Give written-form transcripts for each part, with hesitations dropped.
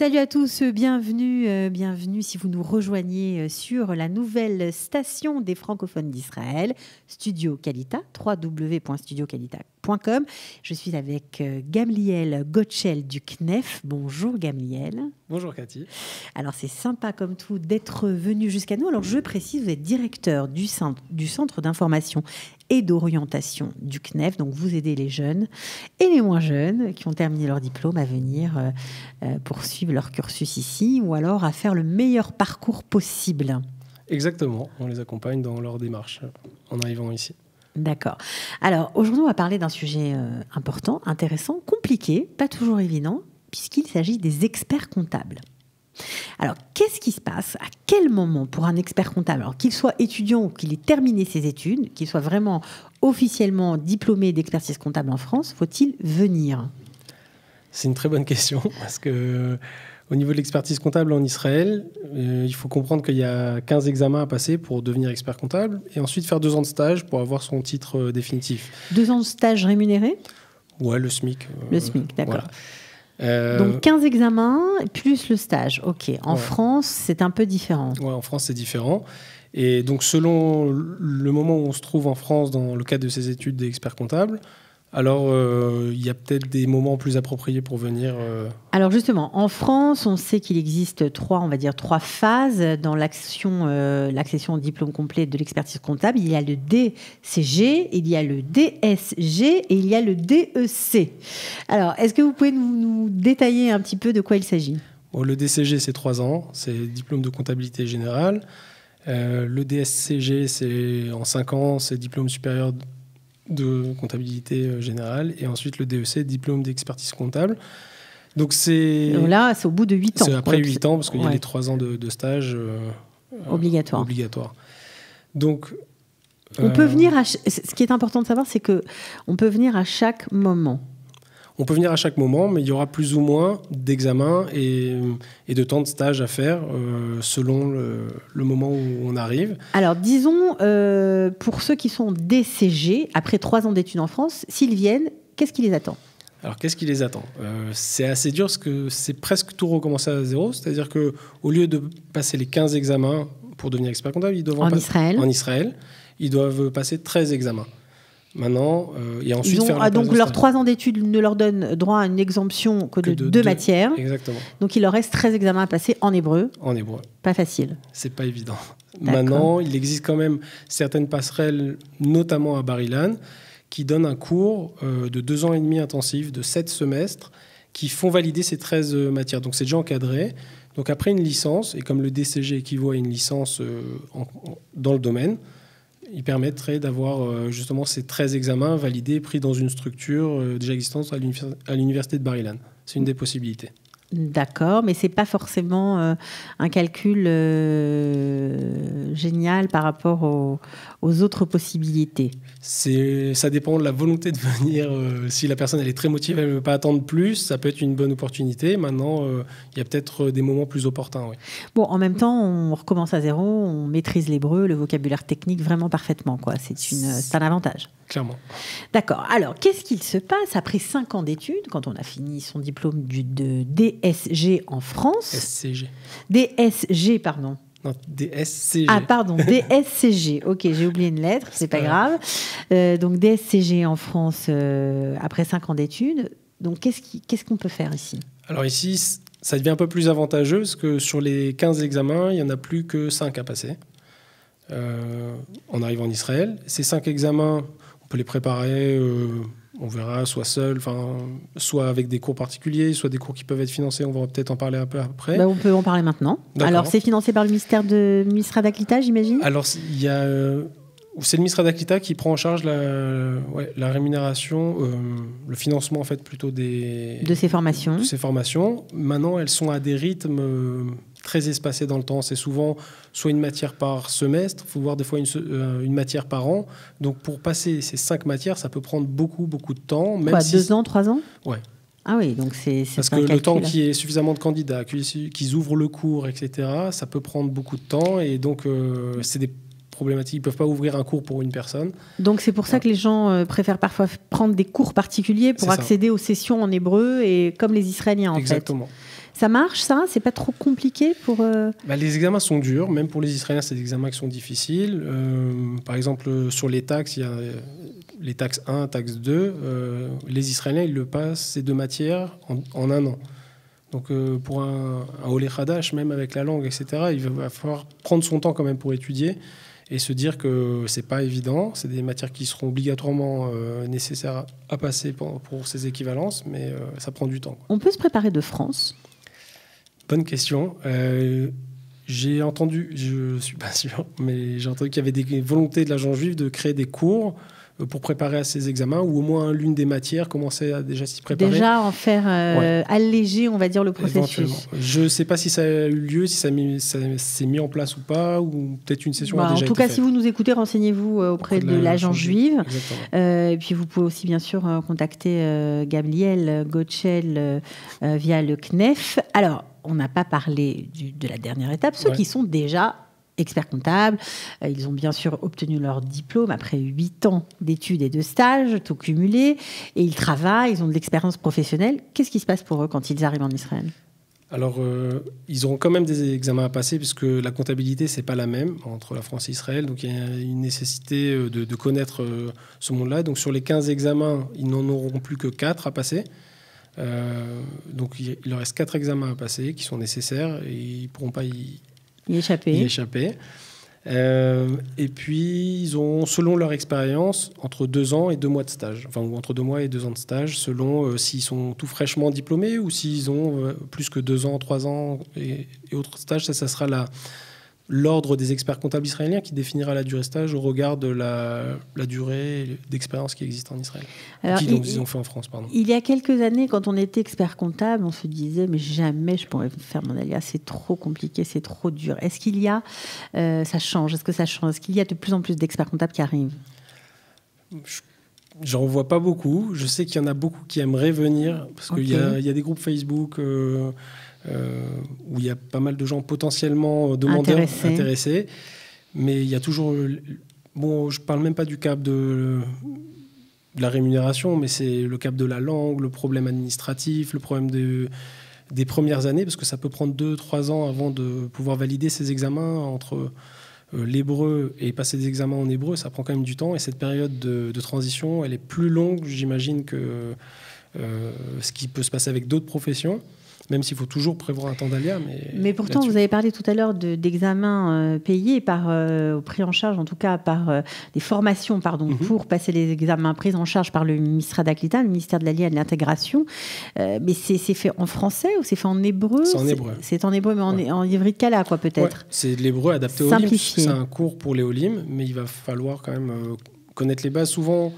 Salut à tous, bienvenue si vous nous rejoignez sur la nouvelle station des francophones d'Israël, Studio Kalita, www.studiokalita.com. Je suis avec Gamliel Gotshel du CNEF. Bonjour Gamliel. Bonjour Cathy. Alors c'est sympa comme tout d'être venu jusqu'à nous. Alors je précise, vous êtes directeur du Centre d'information et d'orientation du CNEF. Donc vous aidez les jeunes et les moins jeunes qui ont terminé leur diplôme à venir poursuivre leur cursus ici ou alors à faire le meilleur parcours possible. Exactement, on les accompagne dans leur démarche en arrivant ici. D'accord. Alors aujourd'hui on va parler d'un sujet important, intéressant, compliqué, pas toujours évident, puisqu'il s'agit des experts comptables. Alors, qu'est-ce qui se passe? À quel moment pour un expert comptable, alors qu'il soit étudiant ou qu'il ait terminé ses études, qu'il soit vraiment officiellement diplômé d'expertise comptable en France, faut-il venir? C'est une très bonne question parce que au niveau de l'expertise comptable en Israël, il faut comprendre qu'il y a 15 examens à passer pour devenir expert comptable et ensuite faire 2 ans de stage pour avoir son titre définitif. 2 ans de stage rémunéré? Ouais, le SMIC. Le SMIC, d'accord. Voilà. Donc 15 examens plus le stage. Ok. En France, c'est un peu différent. Ouais, en France, c'est différent. Et donc, selon le moment où on se trouve en France dans le cadre de ses études d'expert comptable, alors il y a peut-être des moments plus appropriés pour venir. Alors justement, en France, on sait qu'il existe 3 phases dans l'accession au diplôme complet de l'expertise comptable. Il y a le DCG, il y a le DSG et il y a le DEC. Alors, est-ce que vous pouvez nous détailler un petit peu de quoi il s'agit? Bon, le DCG, c'est 3 ans, c'est diplôme de comptabilité générale. Le DSCG, c'est en 5 ans, c'est diplôme supérieur de comptabilité générale. Et ensuite, le DEC, diplôme d'expertise comptable. Donc là, c'est au bout de 8 ans. C'est après 8 ans, parce qu'il y a les 3 ans de stage obligatoire. Donc, on peut venir ce qui est important de savoir, c'est qu'on peut venir à chaque moment. On peut venir à chaque moment, mais il y aura plus ou moins d'examens et de temps de stage à faire selon le moment où on arrive. Alors, disons, pour ceux qui sont DCG, après 3 ans d'études en France, s'ils viennent, qu'est-ce qui les attend? Alors, qu'est-ce qui les attend? C'est assez dur parce que c'est presque tout recommencer à zéro. C'est-à-dire qu'au lieu de passer les 15 examens pour devenir expert comptable, ils doivent en Israël, ils doivent passer 13 examens. Maintenant, et ensuite donc leurs 3 ans d'études ne leur donnent droit à une exemption que de 2 matières. Exactement. Donc il leur reste 13 examens à passer en hébreu. En hébreu. Pas facile. C'est pas évident. Maintenant, il existe quand même certaines passerelles, notamment à Bar-Ilan, qui donnent un cours de 2 ans et demi intensif, de 7 semestres, qui font valider ces 13 matières. Donc c'est déjà encadré. Donc après une licence, et comme le DCG équivaut à une licence dans le domaine, il permettrait d'avoir justement ces 13 examens validés, pris dans une structure déjà existante à l'université de Bar-Ilan. C'est une des possibilités. D'accord, mais ce n'est pas forcément un calcul génial par rapport aux autres possibilités. Ça dépend de la volonté de venir. Si la personne elle est très motivée, elle ne veut pas attendre plus, ça peut être une bonne opportunité. Maintenant, il y a peut-être des moments plus opportuns. Oui. Bon, en même temps, on recommence à zéro, on maîtrise l'hébreu, le vocabulaire technique vraiment parfaitement, quoi. C'est un avantage. Clairement. D'accord. Alors, qu'est-ce qu'il se passe après 5 ans d'études, quand on a fini son diplôme de DSG en France? SCG. DSG, pardon. Non, DSCG. Ah, pardon, DSCG. Ok, j'ai oublié une lettre, c'est pas grave. Donc, DSCG en France après 5 ans d'études. Donc, qu'est-ce qu'on peut faire ici? Alors, ici, ça devient un peu plus avantageux parce que sur les 15 examens, il n'y en a plus que 5 à passer en arrivant en Israël. Ces 5 examens, on peut les préparer, on verra, soit seul, soit avec des cours particuliers, soit des cours qui peuvent être financés. On va peut-être en parler un peu après. On peut en parler maintenant. Alors, c'est financé par le ministère d'Aklita, j'imagine? Alors, c'est le ministère d'Aklita qui prend en charge la rémunération, le financement en fait plutôt de ces formations. De ces formations. Maintenant, elles sont à des rythmes très espacés dans le temps. C'est souvent soit une matière par semestre, il faut voir des fois une matière par an. Donc pour passer ces 5 matières, ça peut prendre beaucoup de temps. Même 2 ans, 3 ans? Ouais. Ah oui, donc c'est parce que le temps qu'il y ait suffisamment de candidats, qu'ils ouvrent le cours, etc., ça peut prendre beaucoup de temps. Et donc c'est des problématiques. Ils ne peuvent pas ouvrir un cours pour une personne. Donc c'est pour ça que les gens préfèrent parfois prendre des cours particuliers pour accéder aux sessions en hébreu, et comme les Israéliens en fait. Exactement. Ça marche, ça? C'est pas trop compliqué pour... Les examens sont durs. Même pour les Israéliens, c'est des examens qui sont difficiles. Par exemple, sur les taxes, il y a les taxes 1, taxe 2. Les Israéliens, ils le passent, ces 2 matières, en 1 an. Donc, pour un Olé Hadash, même avec la langue, etc., il va falloir prendre son temps quand même pour étudier et se dire que c'est pas évident. C'est des matières qui seront obligatoirement nécessaires à passer pour ces équivalences, mais ça prend du temps. On peut se préparer de France? Bonne question. J'ai entendu, je suis pas sûr, mais j'ai entendu qu'il y avait des volontés de l'agence juive de créer des cours pour préparer à ces examens, ou au moins l'une des matières commençait à déjà s'y préparer. Déjà en faire alléger, on va dire, le processus. Je ne sais pas si ça a eu lieu, si ça s'est mis en place ou pas, ou peut-être une session a déjà été faite. En tout cas, si vous nous écoutez, renseignez-vous auprès de l'agence juive. Et puis vous pouvez aussi, bien sûr, contacter Gabriel Gotchel via le CNEF. Alors, on n'a pas parlé de la dernière étape, ceux qui sont déjà experts comptables. Ils ont bien sûr obtenu leur diplôme après 8 ans d'études et de stages, tout cumulé, et ils travaillent, ils ont de l'expérience professionnelle. Qu'est-ce qui se passe pour eux quand ils arrivent en Israël? Alors, ils auront quand même des examens à passer, puisque la comptabilité, c'est pas la même entre la France et Israël. Donc, il y a une nécessité de connaître ce monde-là. Donc, sur les 15 examens, ils n'en auront plus que 4 à passer. Donc, il leur reste 4 examens à passer qui sont nécessaires et ils ne pourront pas y échapper. Et puis, ils ont, selon leur expérience, entre 2 ans et 2 mois de stage. Enfin, ou entre 2 mois et 2 ans de stage, selon s'ils sont tout fraîchement diplômés ou s'ils ont plus que 2 ans, 3 ans et autres stages. Ça sera l'ordre des experts comptables israéliens qui définira la durée stage au regard de la durée d'expérience qui existe en Israël. Alors, ils ont fait en France, pardon. Il y a quelques années, quand on était expert comptable, on se disait mais jamais je pourrais faire mon alias, c'est trop compliqué, c'est trop dur. Est-ce qu'il y a, ça change? Est-ce que ça change? Est-ce qu'il y a de plus en plus d'experts comptables qui arrivent? J'en vois pas beaucoup. Je sais qu'il y en a beaucoup qui aimeraient venir parce qu'il y a des groupes Facebook où il y a pas mal de gens potentiellement demandeurs, intéressés. Mais il y a toujours... Bon, je ne parle même pas du cap de la rémunération, mais c'est le cap de la langue, le problème administratif, le problème des premières années, parce que ça peut prendre 2-3 ans avant de pouvoir valider ces examens entre l'hébreu et passer des examens en hébreu. Ça prend quand même du temps. Et cette période de transition, elle est plus longue, j'imagine, que ce qui peut se passer avec d'autres professions. Même s'il faut toujours prévoir un temps d'alia. Mais pourtant, vous avez parlé tout à l'heure d'examens payés, pris en charge, en tout cas par des formations pour passer les examens pris en charge par le ministère d'Aklita, le ministère de l'Alia et de l'Intégration. Mais c'est fait en français ou c'est fait en hébreu? C'est en hébreu. C'est en hébreu, mais en ivrit kala, quoi, peut-être. Ouais, c'est de l'hébreu adapté au Olim. C'est un cours pour les Olim, mais il va falloir quand même connaître les bases. Souvent,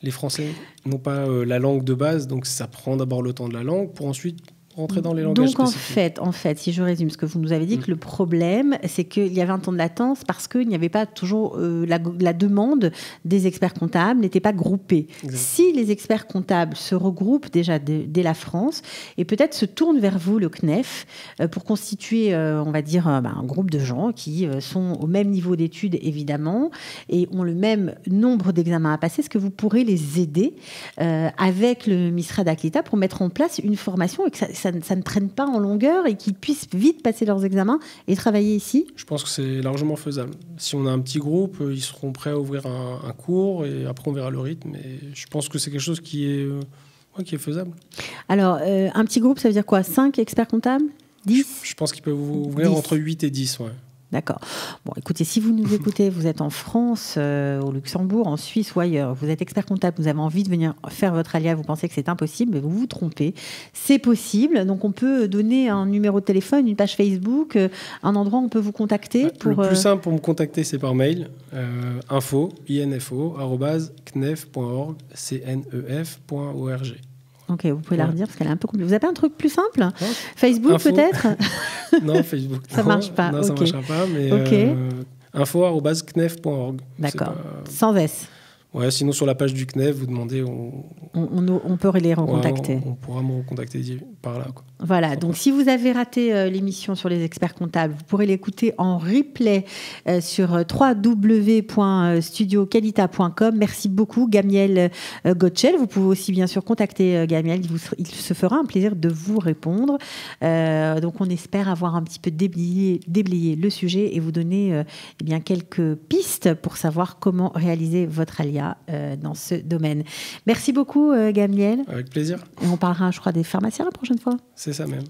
les Français n'ont pas la langue de base, donc ça prend d'abord le temps de la langue pour ensuite rentrer dans les langages spécifiques. Donc en fait, si je résume ce que vous nous avez dit, que le problème, c'est qu'il y avait un temps de latence parce qu'il n'y avait pas toujours la demande des experts comptables n'était pas groupée. Exactement. Si les experts comptables se regroupent déjà dès la France et peut-être se tournent vers vous, le CNEF, pour constituer, on va dire, un groupe de gens qui sont au même niveau d'études, évidemment, et ont le même nombre d'examens à passer, est-ce que vous pourrez les aider avec le ministère d'Aklita pour mettre en place une formation et que ça ne traîne pas en longueur et qu'ils puissent vite passer leurs examens et travailler ici? Je pense que c'est largement faisable. Si on a un petit groupe, ils seront prêts à ouvrir un cours et après on verra le rythme. Et je pense que c'est quelque chose qui est faisable. Alors, un petit groupe, ça veut dire quoi? 5 experts comptables? 10? Je pense qu'ils peuvent ouvrir 10. Entre 8 et 10, ouais. D'accord. Bon, écoutez, si vous nous écoutez, vous êtes en France, au Luxembourg, en Suisse ou ailleurs, vous êtes expert comptable, vous avez envie de venir faire votre alia, vous pensez que c'est impossible, mais vous vous trompez. C'est possible. Donc, on peut donner un numéro de téléphone, une page Facebook, un endroit où on peut vous contacter. Le plus simple pour me contacter, c'est par mail. info@knef.org, cnef.org. Ok, vous pouvez la redire parce qu'elle est un peu compliquée. Vous avez un truc plus simple? Facebook, peut-être? Non, Facebook. Ça ne marche pas. Non, ça ne marchera pas, mais info@knef.org. D'accord. Sans S. Ouais, sinon, sur la page du CNEF, vous demandez... On peut les recontacter. On pourra me recontacter par là, quoi. Voilà, donc si vous avez raté l'émission sur les experts comptables, vous pourrez l'écouter en replay sur www.studioqualita.com. Merci beaucoup, Gamiel Gottschel. Vous pouvez aussi bien sûr contacter Gamiel, il se fera un plaisir de vous répondre. Donc on espère avoir un petit peu déblayé le sujet et vous donner bien quelques pistes pour savoir comment réaliser votre alia dans ce domaine. Merci beaucoup, Gamiel. Avec plaisir. Et on parlera, je crois, des pharmaciens la prochaine fois. C'est ça même.